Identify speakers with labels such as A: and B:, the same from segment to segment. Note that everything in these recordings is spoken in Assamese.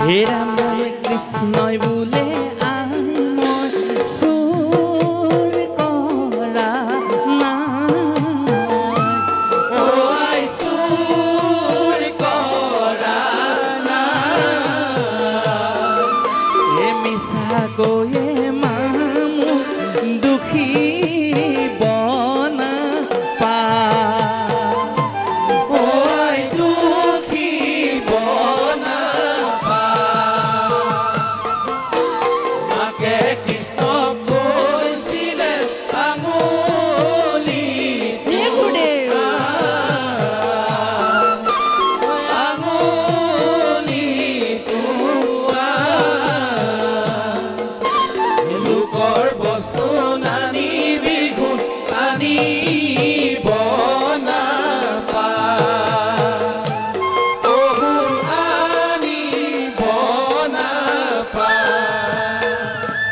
A: হে রাম রাম কৃষ্ণই বলে আমার সুর করা না ও আই সুর করা না হে মিশা কয়ে মামু দুখী বনা পা ওই দুখী বনা পা মাকে কৃষ্ণ কৈছিলে আঙুলি আঙুলি তোৱা লোকৰ বস্তু নানিবি গুণ আনিব নাপা অ গুণ আনিব নাপা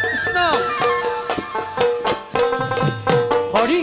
A: কৃষ্ণ হৰি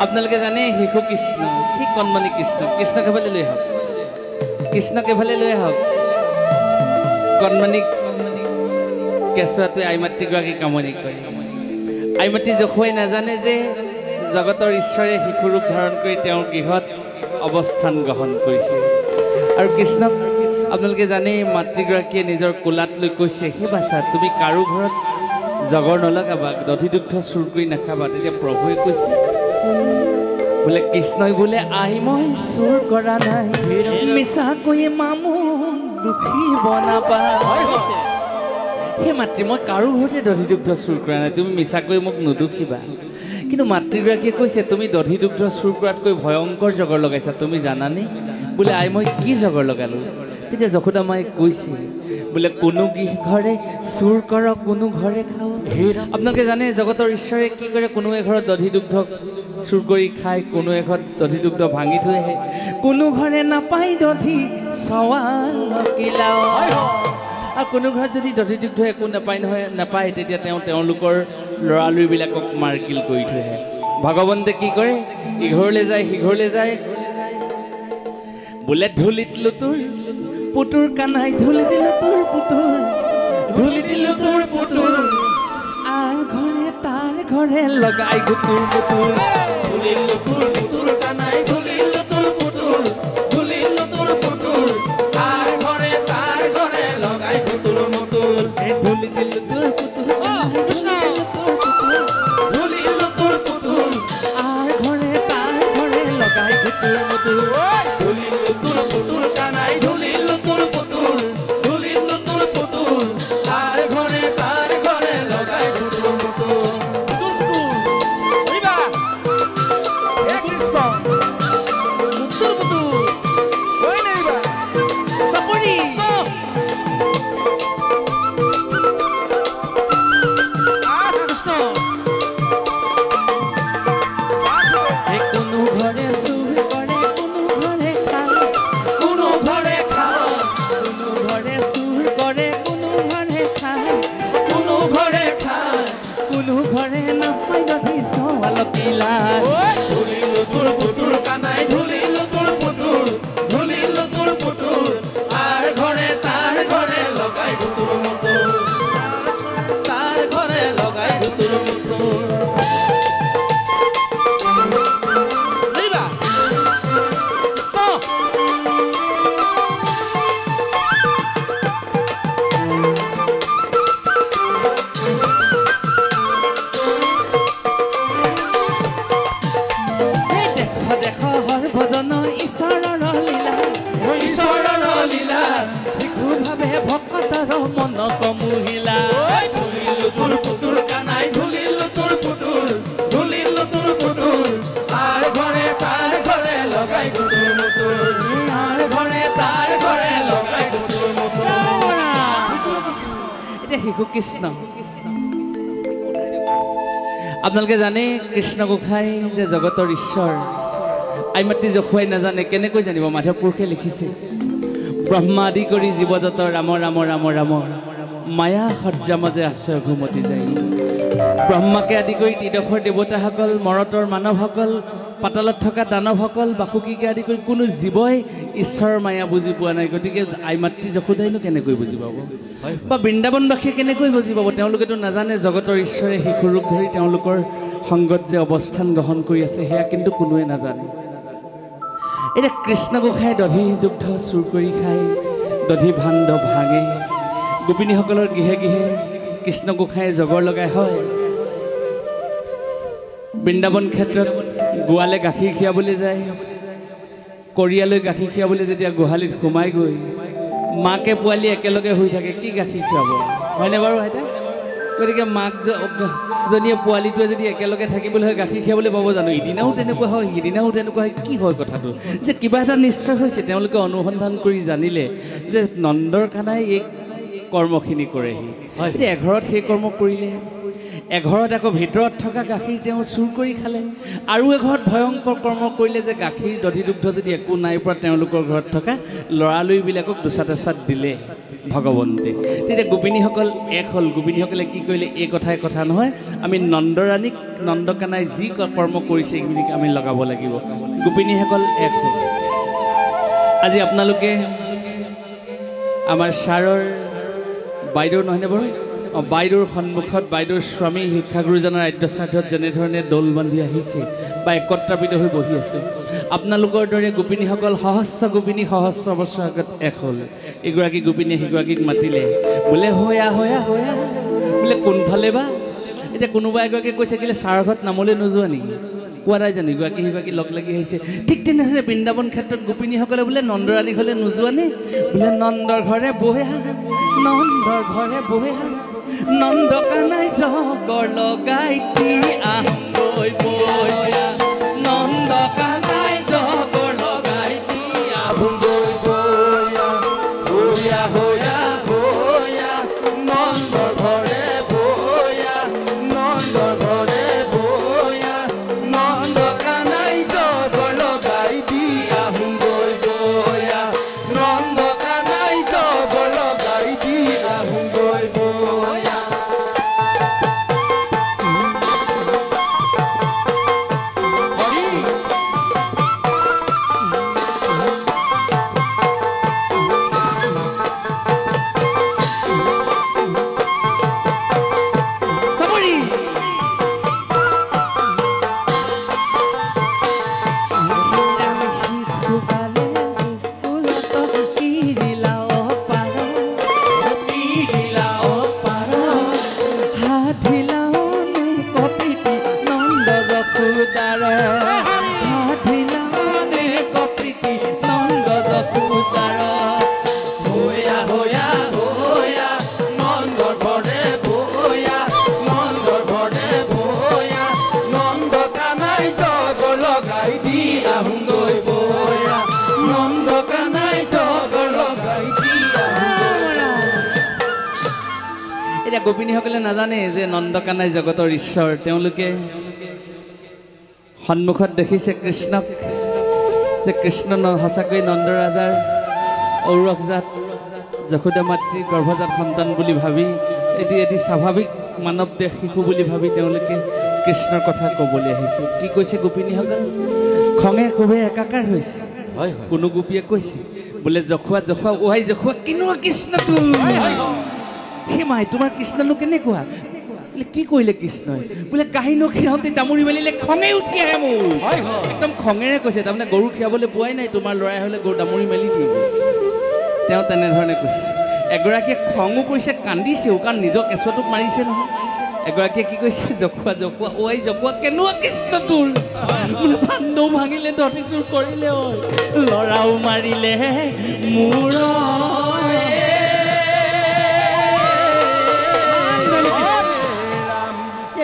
A: আপোনালোকে জানে শিশু কৃষ্ণ ঠিক কণমানি কৃষ্ণ কৃষ্ণক এফালে লৈ আহক কৃষ্ণক এফালে লৈ আহক কণমানি কেঁচুৱাটোৱে আইমাতৃগৰাকী কামনি কৰে আইমাতৃ জখুৱাই নাজানে যে জগতৰ ঈশ্বৰে শিশুৰূপ ধাৰণ কৰি তেওঁৰ গৃহত অৱস্থান গ্ৰহণ কৰিছে আৰু কৃষ্ণক আপোনালোকে জানে মাতৃগৰাকীয়ে নিজৰ কোলাত লৈ কৈছে হে বাছা তুমি কাৰো ঘৰত জগৰ নলগাবা দধি দুগ্ধ চুৰ কৰি নাখাবা তেতিয়া প্ৰভুৱে কৈছে বোলে কৃষ্ণই বোলে আই মই চুৰ কৰা নাই মিছাকৈ মামু দুখী বনাবা হে মাতৃ মই কাৰো ঘৰতে দধি দুগ্ধ চুৰ কৰা নাই তুমি মিছাকৈ মোক নুদুখিবা কিন্তু মাতৃগৰাকীয়ে কৈছে তুমি দধি দুগ্ধ চুৰ কৰাতকৈ ভয়ংকৰ জগৰ লগাইছা তুমি জানানে বোলে আই মই কি জগৰ লগালোঁ তেতিয়া যশোদা মায়ে কৈছে বোলে কোনো ঘৰে চুৰ কৰক কোনো ঘৰে খাওঁ আপোনালোকে জানে জগতৰ ঈশ্বৰে কি কৰে কোনো এঘৰত দধি দুগ্ধ চুৰ কৰি খায় কোনো এঘৰত দধি দুগ্ধ ভাঙি থৈ আহে কোনো ঘৰে নাপায় দধি চৱাকিলাও আৰু কোনো ঘৰত যদি দধি দুগ্ধ একো নাপায় তেতিয়া তেওঁলোকৰ ল'ৰালৰিবিলাকক মাৰকিল কৰি থৈ আহে ভগৱন্তে কি কৰে ইঘৰলৈ যায় সিঘৰলৈ যায় বোলে ধূলিত লুতুৰ পুতুৰ কানাই ধূলি দিল তোৰ পুতুৰ ধূলি দিল তোৰ পুতুৰ আৰ ঘৰে তাৰ ঘৰে লগাই গুতুৰ পুতুৰ ধূলিল তোৰ পুতুৰ কানাই ধূলিল তোৰ পুতুৰ ধূলিল তোৰ পুতুৰ আৰ ঘৰে তাৰ ঘৰে লগাই গুতুৰ মুতুৰ ধূলি দিল তোৰ পুতুৰ ধূলিল তোৰ পুতুৰ আৰ ঘৰে তাৰ ঘৰে লগাই গুতুৰ মুতুৰ ধূলিল তোৰ পুতুৰ কানাই ধূলিল তোৰ পুতুৰ ধূলিল তোৰ পুতুৰ তাৰ ঘৰে লগাই গুতুৰ মুতুৰ কোনো ঘৰে কোনো ঘৰে নাপাই দধি চোৱালকিলা
B: ধুলিলো তোৰ পুতুৰ কানাই ধুলিলো তোৰ পুতুৰ ধুলিলো তোৰ পুতুৰ তাৰ ঘৰে লগাই গুতুৰ মুতুৰ তাৰ ঘৰে লগাই গুতুৰ মুতুৰ
A: মন কমুহিলা
B: ধুলিলো তোৰ পুতুৰ কানাই ধুলিলো তোৰ পুতুৰ ধুলিলো তোৰ পুতুৰ তাৰ ঘৰে লগাই গুতুৰ মুতুৰ তাৰ ঘৰে লগাই গুতুৰ মুতুৰ
A: এতিয়া শিশু কৃষ্ণ আপোনালোকে জানে কৃষ্ণ গোসাঁই যে জগতৰ ঈশ্বৰ আইমাতৃ যশোৱাই নাজানে কেনেকৈ জানিব মাধৱ পুৰুষে লিখিছে ব্ৰহ্মা আদি কৰি জীৱজতৰ ৰাম ৰাম ৰাম ৰাম মায়া সজ্জা মাজে আশ্ৰয় ঘুমতি যায় ব্ৰহ্মাকে আদি কৰি ত্ৰিদশৰ দেৱতাসকল মৰতৰ মানৱসকল পাতালত থকা দানৱসকল বাসুকীকে আদি কৰি কোনো জীৱই ঈশ্বৰৰ মায়া বুজি পোৱা নাই গতিকে আইমাতৃ যশোদাইনো কেনেকৈ বুজি পাব বা বৃন্দাবনবাসীয়ে কেনেকৈ বুজি পাব তেওঁলোকেতো নাজানে জগতৰ ঈশ্বৰে শিশুৰূপ ধৰি তেওঁলোকৰ সংগত যে অৱস্থান গ্ৰহণ কৰি আছে সেয়া কিন্তু কোনোৱে নাজানে এতিয়া কৃষ্ণ গোসাঁই দধি দুগ্ধ চুৰ কৰি খায় দধি ভাণ্ড ভাঙে গোপিনীসকলৰ গৃহে গৃহে কৃষ্ণ গোসাঁয়ে জগৰ লগাই হয় বৃন্দাবন ক্ষেত্ৰত গোৱালে গাখীৰ খীৰাবলৈ যায় কৰিয়ালৈ গাখীৰ খীৰাবলৈ যেতিয়া গোহালিত সোমাই গৈ মাকে পোৱালি একেলগে হৈ থাকে কি গাখীৰ খীৰাব হয়নে বাৰু আইতা গতিকে মাকজনীয়ে পোৱালিটোৱে যদি একেলগে থাকিবলৈ হয় গাখীৰ খীৰাবলৈ পাব জানো ইদিনাও তেনেকুৱা হয় সিদিনাও তেনেকুৱা হয় কি হয় কথাটো যে কিবা এটা নিশ্চয় হৈছে তেওঁলোকে অনুসন্ধান কৰি জানিলে যে নন্দৰ কানাই এই কৰ্মখিনি কৰেহি এতিয়া এঘৰত সেই কৰ্ম কৰিলে এঘৰত আকৌ ভিতৰত থকা গাখীৰ তেওঁ চুৰ কৰি খালে আৰু এঘৰত ভয়ংকৰ কৰ্ম কৰিলে যে গাখীৰ দধি দুগ্ধ যদি একো নাই পৰা তেওঁলোকৰ ঘৰত থকা ল'ৰালৰিবিলাকক দুচাট এচাট দিলে ভগৱন্তী তেতিয়া গোপিনীসকল এক হ'ল গোপিনীসকলে কি কৰিলে এই কথা নহয় আমি নন্দৰাণীক নন্দকানাই যি কৰ্ম কৰিছে এইখিনিক আমি লগাব লাগিব গোপিনীসকল এক হ'ল আজি আপোনালোকে আমাৰ ছাৰৰ বাইদেউ নহয়নে বাৰু বাইদেউৰ সন্মুখত বাইদেউৰ স্বামী শিক্ষাগুৰুজনৰ আদ্য শ্ৰাদ্ধত যেনেধৰণে দৌল বান্ধি আহিছে বা একত্ৰাপিত হৈ বহি আছে আপোনালোকৰ দৰে গোপিনীসকল সহস্ৰ গোপিনী সহস্ৰ বছৰ আগত এক হ'ল এগৰাকী গোপিনীয়ে সিগৰাকীক মাতিলে বোলে হয়া বোলে কোনফালে বা এতিয়া কোনোবা এগৰাকীয়ে কৈছে কেলৈ ছাৰৰ ঘৰত নামলৈ নোযোৱা নেকি কোৱা নাই জানো ইগৰাকী সিগৰাকী লগ লাগি আহিছে ঠিক তেনেদৰে বৃন্দাবন ক্ষেত্ৰত গোপিনীসকলে বোলে নন্দৰাণী ঘৰলৈ নোযোৱা নে বোলে নন্দৰ ঘৰে বহে নন্দকানাই জগৰ লগাই আহৈ বয়া নন্দকানাই জগৰ লগাই আহৈ বয়া বয়া বয়া বয়া নন্দৰ ঘৰে বয়া নন্দৰ ঘৰে বয়া নন্দকানাই জগৰ লগাই আহৈ বয়া নন্দকানাই জগৰ লগাই আহৈ বয়া গোপিনীসকলে নাজানে যে নন্দকানাই জগতৰ ঈশ্বৰ তেওঁলোকে সন্মুখত দেখিছে কৃষ্ণক যে কৃষ্ণ সঁচাকৈ নন্দৰাজাৰ ঔৰসজাত যশোদা মাতৃৰ গৰ্ভজাত সন্তান বুলি ভাবি এটি স্বাভাৱিক মানৱ দেহ শিশু বুলি ভাবি তেওঁলোকে কৃষ্ণৰ কথা ক'বলৈ আহিছে কি কৈছে গোপিনীসকল খঙে খুবে একাকাৰ হৈছে কোনো গোপীয়ে কৈছে বোলে জখুৱা জখুৱা ওহাই জখুৱা কিনোৱা কৃষ্ণটো সেই মাই তোমাৰ কৃষ্ণনো কেনেকুৱা বোলে কি কৰিলে কৃষ্ণই বোলে কাহিনী খিৰাওঁতে তামুৰি মেলিলে খঙে উঠি আহে মোৰ একদম খঙেৰে কৈছে তাৰমানে গৰু খীৰাবলৈ পোৱাই নাই তোমাৰ ল'ৰাই হ'লে গৰু তামুৰি মেলি দিব তেওঁ তেনেধৰণে কৈছে এগৰাকীয়ে খঙো কৰিছে কান্দিছেও কাৰণ নিজৰ কেঁচুৱাটোক মাৰিছে নহয় এগৰাকীয়ে কি কৈছে জখুৱা জখুৱা ওৱাই জখুৱা কেনেকুৱা কৃষ্ণ তোৰ বোলে বান্ধও ভাঙিলে ধৰি চুৰ কৰিলে ঐ ল'ৰাও মাৰিলে মোৰ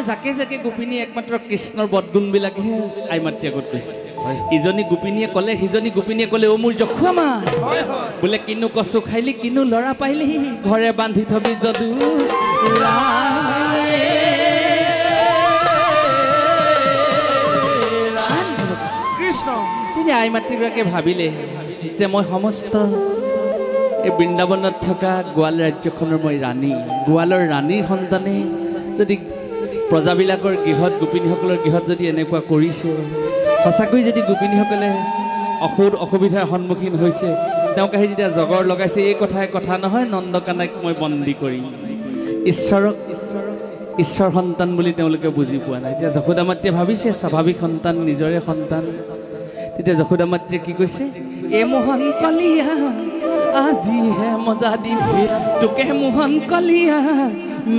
A: যাকে যাকে গোপিনীয়ে একমাত্ৰ কৃষ্ণৰ বদগুণবিলাকেহে আই মাতৃ আগত কৈছে ইজনী গোপিনীয়ে ক'লে সিজনী গোপিনীয়ে ক'লে অ' মোৰ জখুৱা মা বোলে কিনো কচু খাইলি কিনো ল'ৰা পাইলি ঘৰে বান্ধি থবি যদু তেতিয়া আই মাতৃগৰাকীয়ে ভাবিলে যে মই সমস্ত এই বৃন্দাবনত থকা গোৱাল ৰাজ্যখনৰ মই ৰাণী গোৱালৰ ৰাণীৰ সন্তানে যদি প্ৰজাবিলাকৰ গৃহত গোপিনীসকলৰ গৃহত যদি এনেকুৱা কৰিছে সঁচাকৈ যদি গোপিনীসকলে অসুবিধাৰ সন্মুখীন হৈছে তেওঁক আহি যেতিয়া জগৰ লগাইছে এই কথা নহয় নন্দকানাইক মই বন্দী কৰিম ঈশ্বৰ সন্তান বুলি তেওঁলোকে বুজি পোৱা নাই এতিয়া যশোদা মাতৃয়ে ভাবিছে স্বাভাৱিক সন্তান নিজৰে সন্তান তেতিয়া যশোদা মাতৃয়ে কি কৈছে এ মোহন কলিয়া আজিহে মজা দিম তোকে মোহন কলিয়া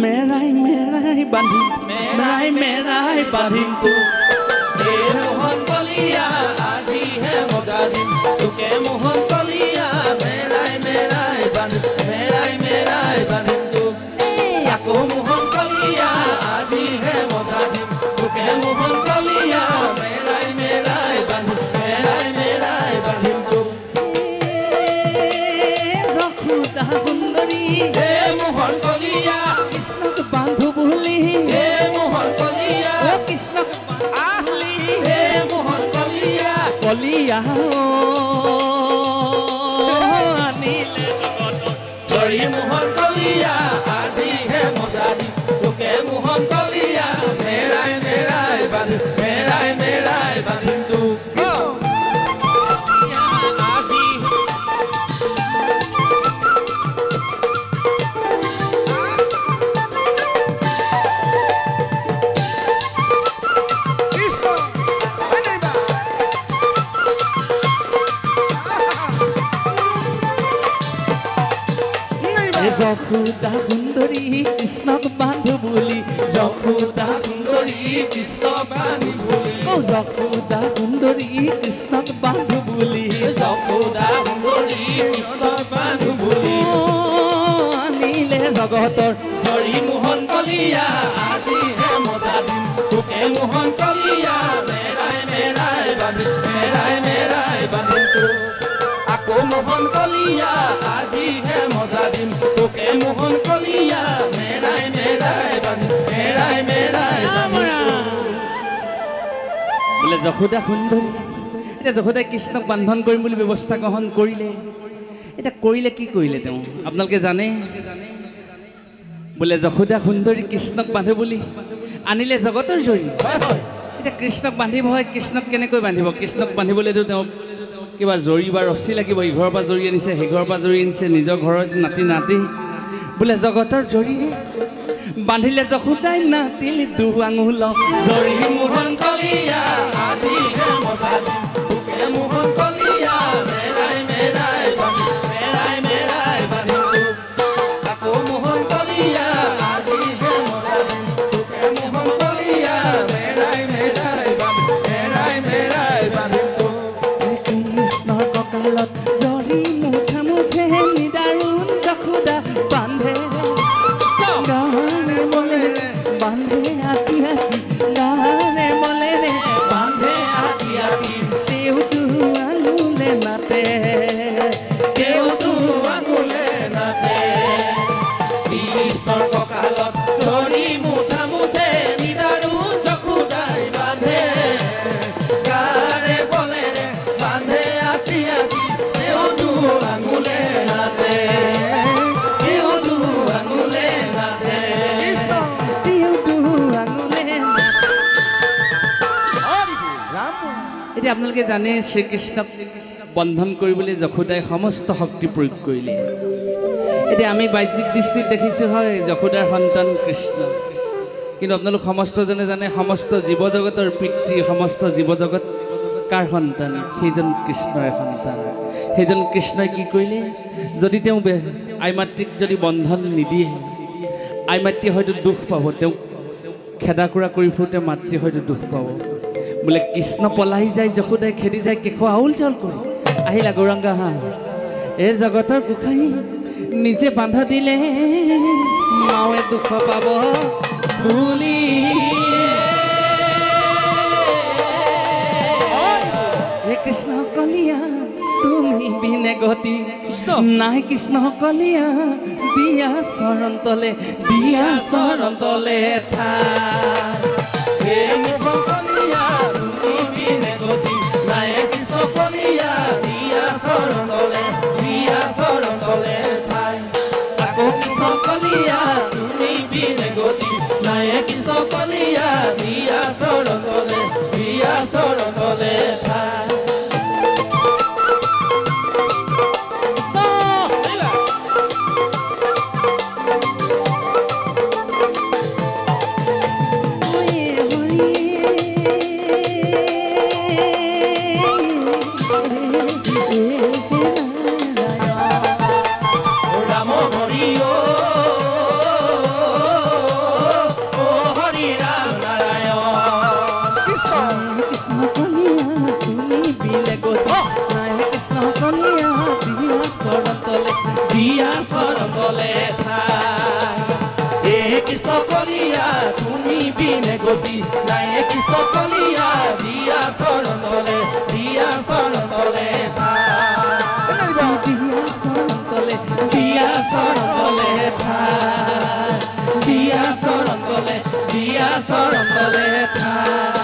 A: মেৰাই মেৰাই বান্ধিম মেৰাই বান্ধিম
B: মোহন কলিয়া আজিহে মজা দিম তোকে মোহন কলিয়া মেৰাই মেৰাই বান্ধিম আকৌ মোহন কলিয়া আজিহে মজা দিম তোকে মোহন কলিয়া মেৰাই বান্ধিম
A: যশোদা সুন্দৰী
B: হে মোহন কলিয়া
A: কৃষ্ণক বান্ধো বুলি
B: হে মোহন কলিয়া
A: কৃষ্ণক
B: হে মোহন কলিয়া
A: কলিয়া
B: জৰি মোহন কলিয়া আজিহে মজা দিম তোকে মোহন কলিয়া মেৰাই বান্ধিম তোক আজি
A: যশোদা সুন্দৰী কৃষ্ণক বান্ধো বুলি যশোদা সুন্দৰী কৃষ্ণক বান্ধি বুলি যশোদা সুন্দৰী কৃষ্ণক বান্ধো বুলি
B: যশোদা সুন্দৰী কৃষ্ণক বান্ধো বুলি
A: আনিলে জগতৰ
B: জৰি মোহন কলিয়া আজিহে মজা দিম তোকে মোহন কলিয়া মেৰাই বান্ধিম তোক আকৌ মোহন কলিয়া আজিহে মজা দিম তোকে মোহন কলিয়া মেৰাই বান্ধিম
A: বোলে যশোদা সুন্দৰী এতিয়া যশোদাই কৃষ্ণক বান্ধন কৰিম বুলি ব্যৱস্থা গ্ৰহণ কৰিলে এতিয়া কৰিলে কি কৰিলে তেওঁ আপোনালোকে জানে বোলে যশোদা সুন্দৰী কৃষ্ণক বান্ধে বুলি আনিলে জগতৰ জৰি এতিয়া কৃষ্ণক বান্ধিব হয় কৃষ্ণক কেনেকৈ বান্ধিব কৃষ্ণক বান্ধিবলৈতো তেওঁ কিবা জৰি বা ৰছী লাগিব ইঘৰৰ পৰা জৰি আনিছে সিঘৰৰ পৰা জৰি আনিছে নিজৰ ঘৰত নাতি বোলে জগতৰ জৰিৰে বান্ধিলে যশোদাই নাতিল দুআঙুল
B: জৰি মোহন কলিয়া আজিহে মজা দিম তোকে মোহন কলিয়া মেৰাই বান্ধিম আকৌ মোহন কলিয়া আজিহে মজা দিম তোকে মোহন কলিয়া মেৰাই বান্ধিম
A: কৃষ্ণৰ কঁকালত জৰি মুঠে মুঠে নিদাৰুণ যশোদা বান্ধে গানে মলেৰে বান্ধে আঁকি আঁকি গানে মলেৰে বান্ধে আঁকি আঁকি তেওঁ দুআঙুল এতিয়া আপোনালোকে জানে শ্ৰীকৃষ্ণক বন্ধন কৰিবলৈ যশোদাই সমস্ত শক্তি প্ৰয়োগ কৰিলে। এতিয়া আমি বাহ্যিক দৃষ্টিত দেখিছোঁ হয় যশোদাৰ সন্তান কৃষ্ণ, কিন্তু আপোনালোক সমস্তজনে জানে সমস্ত জীৱ জগতৰ পিতৃ, সমস্ত জীৱ জগত কাৰ সন্তান? সেইজন কৃষ্ণৰে সন্তান। সেইজন কৃষ্ণই কি কৰিলে, যদি তেওঁ আই মাতৃক যদি বন্ধন নিদিয়ে, আই মাতৃয়ে হয়তো দুখ পাব, তেওঁক খেদা কুৰা কৰি ফুৰোঁতে মাতৃ হয়তো দুখ পাব। বোলে কৃষ্ণ পলাই যায়, যশোদাই খেদি যায়, কেশ আউল চাউল কৰি আহিলা গৌৰাংগা হা, এই জগতৰ গোসাঁই নিজে বান্ধা দিলে মাৱে দুখ পাব বুলি। হে কৃষ্ণ কলিয়া তুমি বিনে গতি নাই, কৃষ্ণ কলিয়া দিয়া চৰণ তলে, দিয়া চৰণ তলে ঠাই।
B: হে কৃষ্ণ কলিয়া তুমি বিনে গতি নাই, কৃষ্ণ কলিয়া দিয়া চৰণ তলে, দিয়া চৰণ তলে ঠাই। আকৌ কৃষ্ণ কলিয়া তুমি বিনে গতি নাই, কৃষ্ণ কলিয়া দিয়া চৰণ তলে, দিয়া চৰণ তলে ঠাই। দিয়া চৰণ তলে ঠাই। হে কৃষ্ণ কলিয়া তুমি বিনে গতি নাই, কৃষ্ণ কলিয়া দিয়া চৰণ তলে, দিয়া চৰণ তলে ঠাই।
A: দিয়া চৰণ তলে, দিয়া চৰণ তলে ঠাই, দিয়া চৰণ তলে, দিয়া চৰণ তলে ঠাই।